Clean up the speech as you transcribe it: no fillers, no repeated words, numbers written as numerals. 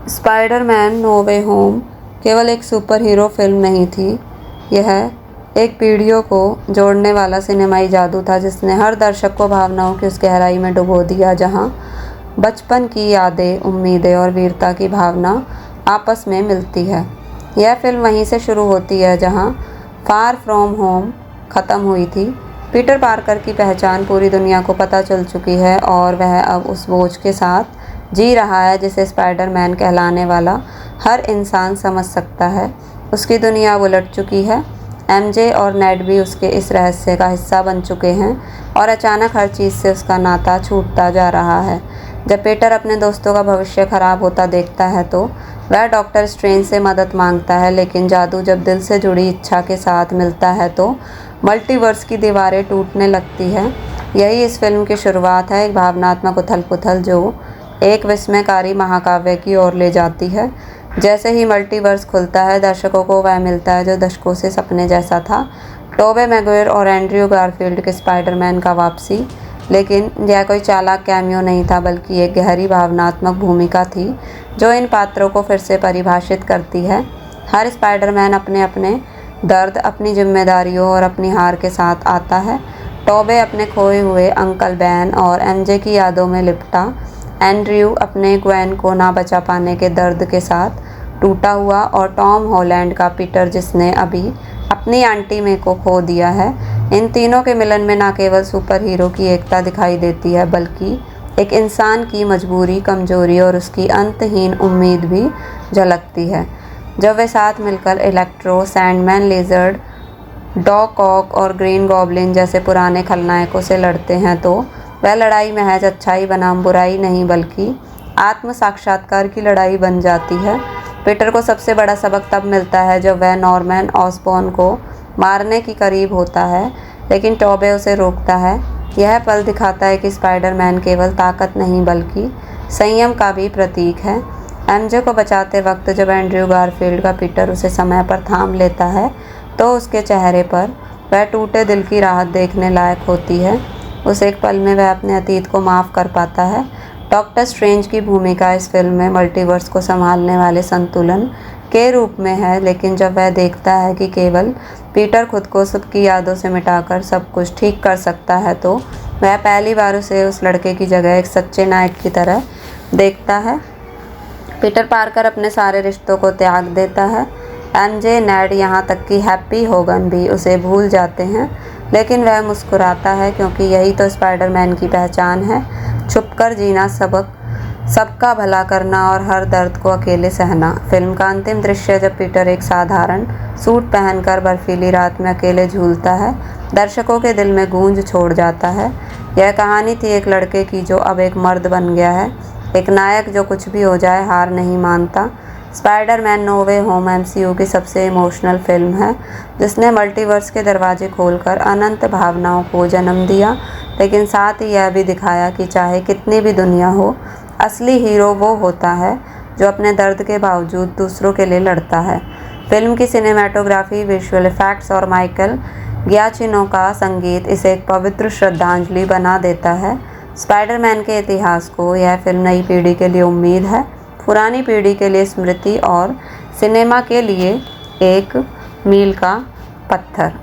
Spiderman no वे home केवल एक super hero film नहीं थी, यह एक पीढ़ियों को जोड़ने वाला सिनेमाई जादू था जिसने हर दर्शक को भावनाओं की उस गहराई में डुबो दिया जहां बचपन की यादें, उम्मीदें और वीरता की भावना आपस में मिलती है। यह फिल्म वहीं से शुरू होती है जहां फार फ्रॉम होम ख़त्म हुई थी। पीटर पार्कर की पहचान पूरी दुनिया को पता चल चुकी है और वह अब उस बोझ के साथ जी रहा है जिसे स्पाइडरमैन कहलाने वाला हर इंसान समझ सकता है। उसकी दुनिया अब उलट चुकी है। एमजे और नेड भी उसके इस रहस्य का हिस्सा बन चुके हैं और अचानक हर चीज़ से उसका नाता छूटता जा रहा है। जब पीटर अपने दोस्तों का भविष्य खराब होता देखता है तो वह डॉक्टर स्ट्रेंज से मदद मांगता है, लेकिन जादू जब दिल से जुड़ी इच्छा के साथ मिलता है तो मल्टीवर्स की दीवारें टूटने लगती है। यही इस फिल्म की शुरुआत है, एक भावनात्मक उथल-पुथल जो एक विस्मयकारी महाकाव्य की ओर ले जाती है। जैसे ही मल्टीवर्स खुलता है, दर्शकों को वह मिलता है जो दशकों से सपने जैसा था, टोबे मैगुइर और एंड्रयू गारफील्ड के स्पाइडरमैन का वापसी। लेकिन यह कोई चालाक कैमियो नहीं था, बल्कि एक गहरी भावनात्मक भूमिका थी जो इन पात्रों को फिर से परिभाषित करती है। हर स्पाइडरमैन अपने अपने दर्द, अपनी जिम्मेदारियों और अपनी हार के साथ आता है। टोबे अपने खोए हुए अंकल बैन और एमजे की यादों में लिपटा, एंड्रयू अपने ग्वेन को ना बचा पाने के दर्द के साथ टूटा हुआ, और टॉम हॉलैंड का पीटर जिसने अभी अपनी आंटी में को खो दिया है। इन तीनों के मिलन में न केवल सुपर हीरो की एकता दिखाई देती है, बल्कि एक इंसान की मजबूरी, कमजोरी और उसकी अंतहीन उम्मीद भी झलकती है। जब वे साथ मिलकर इलेक्ट्रो, सैंडमैन, लिजर्ड, डॉक ऑक और ग्रीन गॉब्लिन जैसे पुराने खलनायकों से लड़ते हैं तो वह लड़ाई महज अच्छाई बनाम बुराई नहीं, बल्कि आत्म साक्षात्कार की लड़ाई बन जाती है। पीटर को सबसे बड़ा सबक तब मिलता है जब वह नॉर्मन ऑसबॉर्न को मारने के करीब होता है, लेकिन टोबे उसे रोकता है। यह पल दिखाता है कि स्पाइडरमैन केवल ताकत नहीं बल्कि संयम का भी प्रतीक है। एमजे को बचाते वक्त जब एंड्रयू गारफील्ड का पीटर उसे समय पर थाम लेता है तो उसके चेहरे पर वह टूटे दिल की राहत देखने लायक होती है। उस एक पल में वह अपने अतीत को माफ़ कर पाता है। डॉक्टर स्ट्रेंज की भूमिका इस फिल्म में मल्टीवर्स को संभालने वाले संतुलन के रूप में है, लेकिन जब वह देखता है कि केवल पीटर खुद को सबकी यादों से मिटाकर सब कुछ ठीक कर सकता है तो वह पहली बार उसे उस लड़के की जगह एक सच्चे नायक की तरह देखता है। पीटर पार्कर अपने सारे रिश्तों को त्याग देता है। एमजे, नेड, यहाँ तक कि हैप्पी होगन भी उसे भूल जाते हैं, लेकिन वह मुस्कुराता है क्योंकि यही तो स्पाइडरमैन की पहचान है, छुपकर जीना, सबका भला करना और हर दर्द को अकेले सहना। फिल्म का अंतिम दृश्य जब पीटर एक साधारण सूट पहनकर बर्फीली रात में अकेले झूलता है, दर्शकों के दिल में गूंज छोड़ जाता है। यह कहानी थी एक लड़के की जो अब एक मर्द बन गया है, एक नायक जो कुछ भी हो जाए हार नहीं मानता। स्पाइडरमैन नो वे होम एमसीयू की सबसे इमोशनल फिल्म है जिसने मल्टीवर्स के दरवाजे खोलकर अनंत भावनाओं को जन्म दिया, लेकिन साथ ही यह भी दिखाया कि चाहे कितनी भी दुनिया हो, असली हीरो वो होता है जो अपने दर्द के बावजूद दूसरों के लिए लड़ता है। फिल्म की सिनेमाटोग्राफी, विजुअल इफेक्ट्स और माइकल गियाचिनो का संगीत इसे एक पवित्र श्रद्धांजलि बना देता है। स्पाइडरमैन के इतिहास को यह फिल्म नई पीढ़ी के लिए उम्मीद है, पुरानी पीढ़ी के लिए स्मृति और सिनेमा के लिए एक मील का पत्थर।